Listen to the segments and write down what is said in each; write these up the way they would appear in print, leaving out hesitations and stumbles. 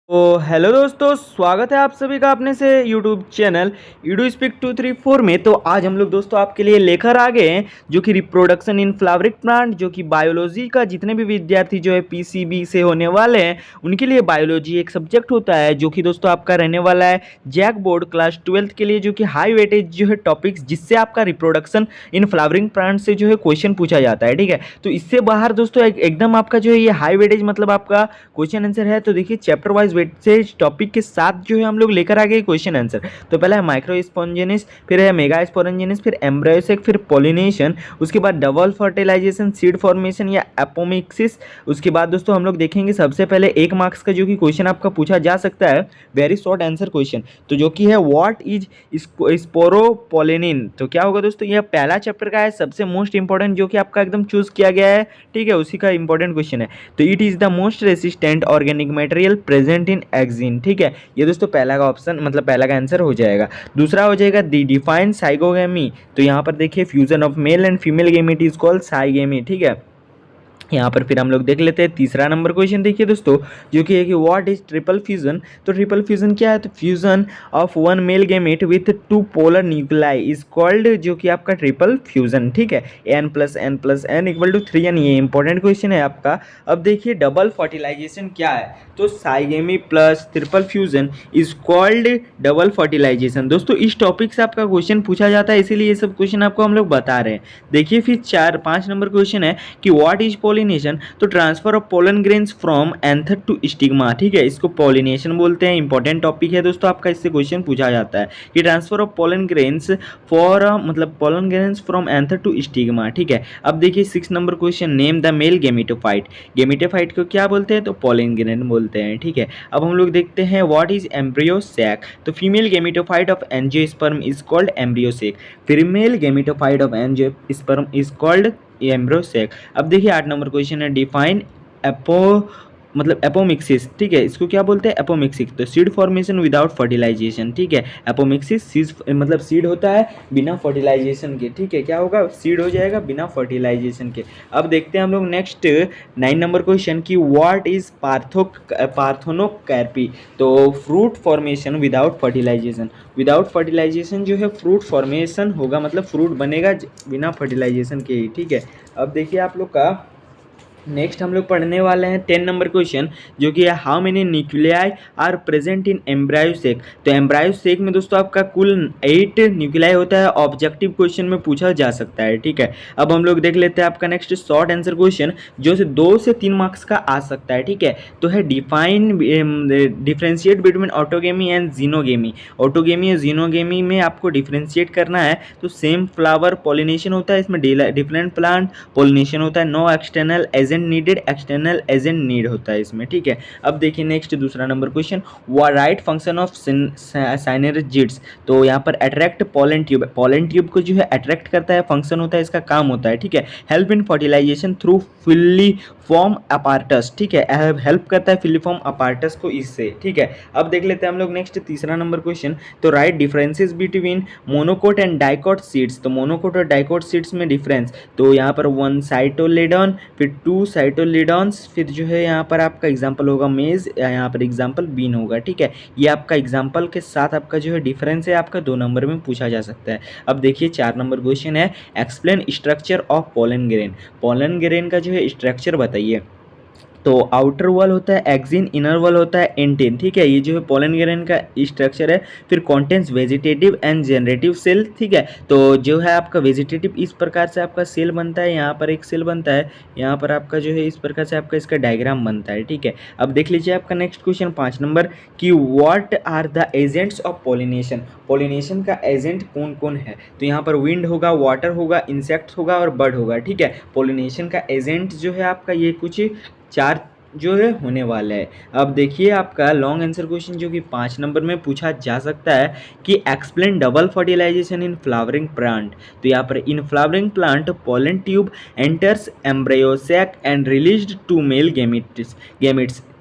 तो हेलो दोस्तों, स्वागत है आप सभी का अपने से यूट्यूब चैनल ईडू स्पीक 234 में। तो आज हम लोग दोस्तों आपके लिए लेकर आ गए हैं जो कि रिप्रोडक्शन इन फ्लावरिंग प्लांट, जो कि बायोलॉजी का जितने भी विद्यार्थी जो है पीसीबी से होने वाले हैं उनके लिए बायोलॉजी एक सब्जेक्ट होता है, जो कि दोस्तों आपका रहने वाला है जैक बोर्ड क्लास 12 के लिए, जो कि हाई वेटेज जो है टॉपिक्स, जिससे आपका रिप्रोडक्शन इन फ्लावरिंग प्लांट से जो है क्वेश्चन पूछा जाता है। ठीक है, तो इससे बाहर दोस्तों एकदम आपका जो है ये हाई वेटेज मतलब आपका क्वेश्चन आंसर है। तो देखिए चैप्टर वाइज वेटेज टॉपिक के साथ जो है हम लोग लेकर आ गए क्वेश्चन आंसर। तो पहला है माइक्रोस्पोन्जेनिस, फिर है मेगास्पोरेंजेनिस, फिर एम्ब्रायोसेक, फिर पॉलिनेशन, उसके बाद डबल फर्टिलाइजेशन, सीड फॉर्मेशन या एपोमिक्सिस। उसके बाद दोस्तों हम लोग देखेंगे सबसे पहले 1 मार्क्स का जो कि क्वेश्चन आपका पूछा जा सकता है, वेरी शॉर्ट आंसर क्वेश्चन, तो जो कि है व्हाट इज स्पोरोपोलिनिन। तो क्या होगा दोस्तों, यह पहला चैप्टर का है, सबसे मोस्ट इंपॉर्टेंट जो कि आपका एकदम चूज किया गया है। ठीक है, उसी का इंपॉर्टेंट क्वेश्चन है। तो it is the most resistant organic material present in exine. ठीक है, ये दोस्तों पहला का ऑप्शन मतलब पहला का आंसर हो जाएगा। दूसरा हो जाएगा दी डिफाइन साइगोगेमी। तो यहाँ पर देखिए fusion of male and female gamete is called syngamy. ठीक है, यहाँ पर फिर हम लोग देख लेते हैं तीसरा नंबर क्वेश्चन। देखिए दोस्तों, जो कि है कि व्हाट इज ट्रिपल फ्यूजन। तो ट्रिपल फ्यूजन क्या है, तो fusion of one male gamete with 2 polar nuclei is called, जो कि आपका ट्रिपल फ्यूजन। ठीक है, n+n+n इक्वल टू 3n, ये इंपॉर्टेंट क्वेश्चन है आपका। अब देखिए डबल फर्टिलाइजेशन क्या है, तो syngamy plus triple fusion is called double fertilisation. दोस्तों इस टॉपिक से आपका क्वेश्चन पूछा जाता है, इसीलिए ये सब क्वेश्चन आपको हम लोग बता रहे हैं। देखिए फिर 4-5 नंबर क्वेश्चन है कि व्हाट इज पॉलिनेशन। तो transfer of pollen grains from anther to stigma. ठीक है, इसको पॉलिनेशन बोलते हैं, इंपॉर्टेंट टॉपिक है दोस्तों आपका, इससे क्वेश्चन पूछा जाता है कि transfer of pollen grains for मतलब pollen grains from anther to stigma. ठीक है, अब देखिए 6 number question, name the male gametophyte. Gametophyte को क्या बोलते हैं, तो पोलन ग्रेन बोलते हैं। ठीक है, अब हम लोग देखते हैं व्हाट इज एम्ब्रियो सैक। तो female gametophyte of angiosperm is called embryo sac. Female gametophyte of angiosperm is called embryo sac. अब देखिए 8 नंबर क्वेश्चन है, डिफाइन एपो मतलब एपोमिक्सिस। ठीक है, इसको क्या बोलते हैं, एपोमिक्सिस। तो सीड फॉर्मेशन विदाउट फर्टिलाइजेशन। ठीक है, एपोमिक्सिस सीड मतलब सीड होता है बिना फर्टिलाइजेशन के। ठीक है, क्या होगा, सीड हो जाएगा बिना फर्टिलाइजेशन के। अब देखते हैं हम लोग नेक्स्ट 9 नंबर क्वेश्चन की व्हाट इज पार्थेनोकार्पी। तो fruit formation without fertilisation. Without fertilisation जो है फ्रूट फॉर्मेशन होगा, मतलब फ्रूट बनेगा बिना फर्टिलाइजेशन के ही। ठीक है, अब देखिए आप लोग का नेक्स्ट हम लोग पढ़ने वाले हैं 10 नंबर क्वेश्चन, जो कि है how many nuclei are present in embryo sac. तो एम्ब्रायोसेक में दोस्तों आपका कुल 8 न्यूक्लियाई होता है, ऑब्जेक्टिव क्वेश्चन में पूछा जा सकता है। ठीक है, अब हम लोग देख लेते हैं आपका नेक्स्ट शॉर्ट आंसर क्वेश्चन, जो से 2 से 3 मार्क्स का आ सकता है। ठीक है, तो है define differentiate between autogamy and xenogamy. Autogamy और जीनोगेमी में आपको डिफ्रेंशिएट करना है। तो सेम फ्लावर पॉलिनेशन होता है, इसमें डिफरेंट प्लांट पॉलिनेशन होता है, no external agent needed, external agent need होता है इसमें। ठीक है, अब देखिए नेक्स्ट दूसरा number question, right function of synergids. तो यहाँ पर attract pollen tube, pollen tube को जो है अट्रैक्ट करता है, फंक्शन होता है, इसका काम होता है। ठीक है, help in fertilisation through filiform apparatus. ठीक है, हेल्प करता है फिलीफॉर्म अपार्टस को इससे। ठीक है, अब देख लेते हैं हम लोग नेक्स्ट तीसरा नंबर क्वेश्चन, तो right differences between monocot and dicot seeds. तो मोनोकोट और डाइकोट सीड्स में डिफरेंस, तो यहाँ पर 1 साइटोलेडॉन, फिर 2 साइटोलिडॉन्स, फिर जो है यहाँ पर आपका एग्जाम्पल होगा मेज, यहाँ पर एग्जाम्पल बीन होगा। ठीक है, ये आपका एग्जाम्पल के साथ आपका जो है डिफरेंस है, आपका 2 नंबर में पूछा जा सकता है। अब देखिए 4 नंबर क्वेश्चन है, explain structure of pollen grain. Pollen grain का जो है स्ट्रक्चर बताइए। तो आउटर वॉल होता है एक्सिन, इनर वॉल होता है एंटेन। ठीक है, ये जो है पोलन ग्रेन का स्ट्रक्चर है। फिर contents vegetative and generative cell. ठीक है, तो जो है आपका वेजिटेटिव इस प्रकार से आपका सेल बनता है, यहाँ पर एक सेल बनता है, यहाँ पर आपका जो है इस प्रकार से आपका इसका डायग्राम बनता है। ठीक है, अब देख लीजिए आपका नेक्स्ट क्वेश्चन 5 नंबर कि what are the agents of pollination. Pollination का एजेंट कौन कौन है, तो यहाँ पर विंड होगा, वाटर होगा, इंसेक्ट्स होगा और बर्ड होगा। ठीक है, पॉलिनेशन का एजेंट जो है आपका ये कुछ 4 जो है होने वाला है। अब देखिए आपका लॉन्ग आंसर क्वेश्चन जो कि 5 नंबर में पूछा जा सकता है कि explain double fertilisation in flowering plant. तो यहाँ पर in flowering plant pollen tube enters embryo sac and released 2 male gametes.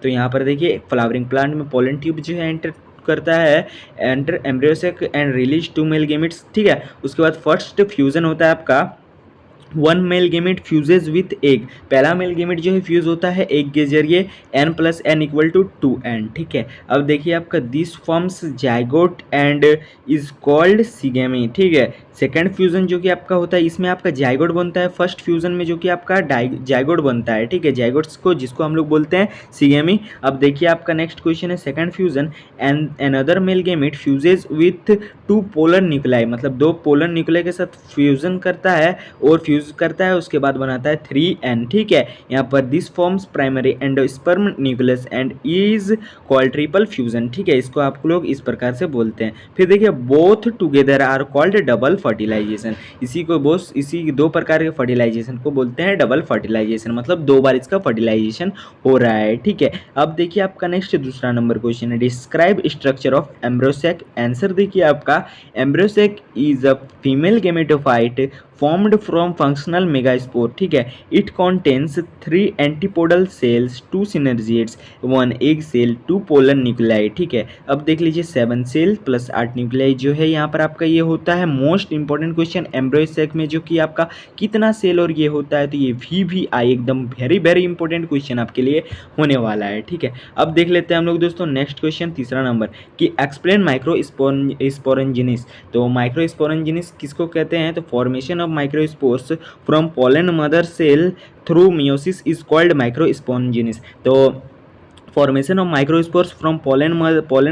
तो यहाँ पर देखिए फ्लावरिंग प्लांट में पोलन ट्यूब जो है एंटर करता है, enter embryo sac and release 2 male gametes. ठीक है, उसके बाद फर्स्ट फ्यूजन होता है आपका one male gamete fuses with egg, पहला मेल गेमेट जो है फ्यूज होता है एग के जरिए, n plus N equal to 2n, ठीक है। अब देखिए आपका this forms zygote and is called syngamy, ठीक है। सेकेंड फ्यूजन जो कि आपका होता है इसमें आपका जाइगोट बनता है, फर्स्ट फ्यूजन में जो कि आपका जाइगोट बनता है, ठीक है, जाइगोट्स को जिसको हम लोग बोलते हैं सिगेमी। अब देखिए आपका नेक्स्ट क्वेश्चन है second fusion, and another male gamete fuses with two polar nuclei, मतलब दो पोलर न्यूक्लाई के साथ फ्यूजन करता है और फ्यूज करता है, उसके बाद बनाता है 3n, ठीक है। यहाँ पर this forms primary endosperm nucleus and is called triple fusion, ठीक है, इसको आप लोग इस प्रकार से बोलते हैं। फिर देखिए both together are called double fertilisation, इसी दो प्रकार के फर्टिलाइजेशन को बोलते हैं डबल फर्टिलाइजेशन, मतलब दो बार इसका फर्टिलाइजेशन हो रहा है, ठीक है। अब देखिए आपका नेक्स्ट दूसरा नंबर क्वेश्चन है, describe structure of embryo sac, answer देखिए आपका embryo sac is a female gametophyte formed from functional megaspore, ठीक है। It contains 3 antipodal cells, 2 synergids, 1 egg cell, 2 polar nuclei, ठीक है। अब देख लीजिए 7 सेल प्लस 8 न्यूक्लियाई जो है यहाँ पर आपका ये होता है मोस्ट इंपॉर्टेंट क्वेश्चन एम्ब्रोसेक में, जो कि आपका कितना सेल और ये होता है, तो ये VVI एकदम वेरी वेरी इंपॉर्टेंट क्वेश्चन आपके लिए होने वाला है, ठीक है। अब देख लेते हैं हम लोग दोस्तों नेक्स्ट क्वेश्चन तीसरा नंबर कि एक्सप्लेन माइक्रो स्पोरेंजिनिस, तो माइक्रो स्पोरेंजिनिस किसको कहते हैं, तो formation of microspores from pollen mother cell through meiosis is called microsporogenesis, तो formation of microspores from pollen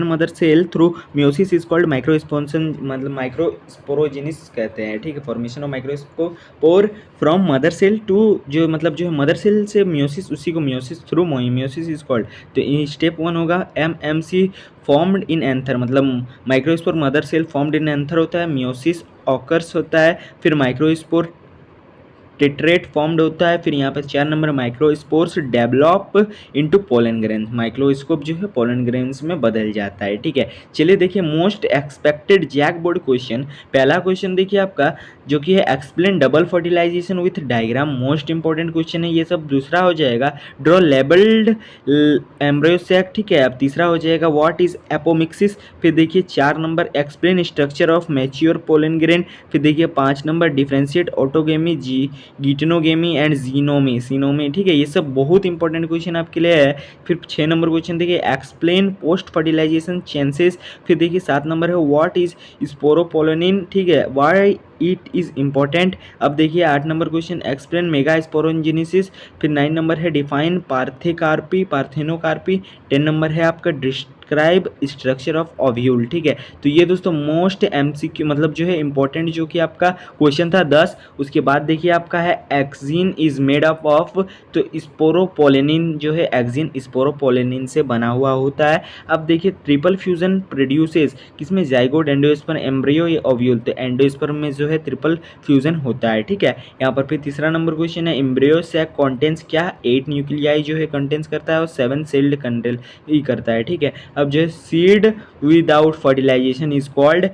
mother cell through meiosis is called microsporation, मतलब माइक्रोस्पोरोजिनिस कहते हैं, ठीक है। Formation of microspore from mother cell to, जो मतलब जो है मदर सेल से मियोसिस, उसी को meiosis through meiosis is called. तो स्टेप 1 होगा MMC फॉर्म्ड इन एंथर, मतलब microspore mother cell formed in anther होता है, मियोसिस ऑकर्स होता है, फिर माइक्रोस्पोर टेट्रेट फॉर्म्ड होता है, फिर यहाँ पर 4 number microspores develop into pollen grains, microscope जो है पोलन ग्रेन्स में बदल जाता है, ठीक है। चलिए देखिए most expected JAC board question, पहला क्वेश्चन देखिए आपका जो कि है explain double fertilisation with diagram, most important question है ये सब। दूसरा हो जाएगा ड्रॉ लेबल्ड एम्ब्रोसेक, ठीक है। अब तीसरा हो जाएगा व्हाट इज एपोमिक्सिस, फिर देखिए 4 number explain structure of mature pollen grain, फिर देखिए 5 नंबर डिफ्रेंशिएट ऑटोगेमी गिटनोगेमी एंड जीनोमी, ठीक है। ये सब बहुत इंपॉर्टेंट क्वेश्चन आपके लिए है। फिर 6 नंबर क्वेश्चन देखिए एक्सप्लेन पोस्ट फर्टिलाइजेशन चेंसेस, फिर देखिए 7 नंबर है व्हाट इज स्पोरोपोलोनिन, ठीक है, व्हाई इट इज़ इम्पॉर्टेंट। अब देखिए 8 number question explain mega sporogenesis, फिर 9 नंबर है डिफाइन पार्थेनोकार्पी, 10 नंबर है आपका डिस्क्राइब स्ट्रक्चर ऑफ ओव्यूल, ठीक है। तो ये दोस्तों मोस्ट MCQ मतलब जो है इंपॉर्टेंट जो कि आपका क्वेश्चन था 10। उसके बाद देखिए आपका है एक्सिन इज मेड अप ऑफ, तो स्पोरोपोलेनिन जो है एक्सिन स्पोरोपोलेनिन से बना हुआ होता है। अब देखिए ट्रिपल फ्यूजन प्रोड्यूसेस किसमें, जाइगोट एंडोस्पर्म एम्ब्रियो या ओव्यूल, तो एंडोस्पर्म में जो है ट्रिपल फ्यूजन होता है, ठीक है। यहाँ पर फिर तीसरा नंबर क्वेश्चन है एम्ब्रियो सैक कंटेंस क्या, 8 न्यूक्लियाई जो है कंटेंस करता है और 7 सेल्ड कंटेल ही करता है, ठीक है। अब जो है seed without fertilisation is called,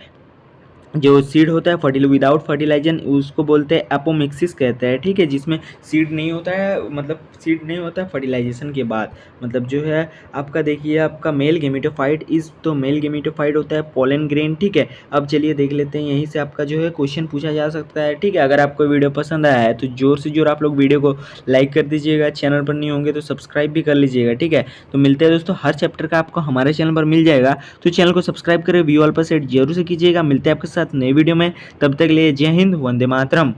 जो सीड होता है विदाउट फर्टिलाइजन उसको बोलते हैं एपोमिक्सिस कहते हैं, ठीक है, जिसमें सीड नहीं होता है, मतलब सीड नहीं होता है फर्टिलाइजेशन के बाद, मतलब जो है आपका देखिए आपका मेल गेमेटोफाइट इस, तो मेल गेमेटोफाइट होता है पोलन ग्रेन, ठीक है। अब चलिए देख लेते हैं यहीं से आपका जो है क्वेश्चन पूछा जा सकता है, ठीक है। अगर आपको वीडियो पसंद आया है तो जोर से जोर आप लोग वीडियो को लाइक कर दीजिएगा, चैनल पर नहीं होंगे तो सब्सक्राइब भी कर लीजिएगा, ठीक है। तो मिलते हैं दोस्तों, हर चैप्टर का आपको हमारे चैनल पर मिल जाएगा, तो चैनल को सब्सक्राइब करें, व्यू ऑल पर सेट जरूर से कीजिएगा। मिलते हैं आपके साथ नई वीडियो में, तब तक के लिए जय हिंद, वंदे मातरम।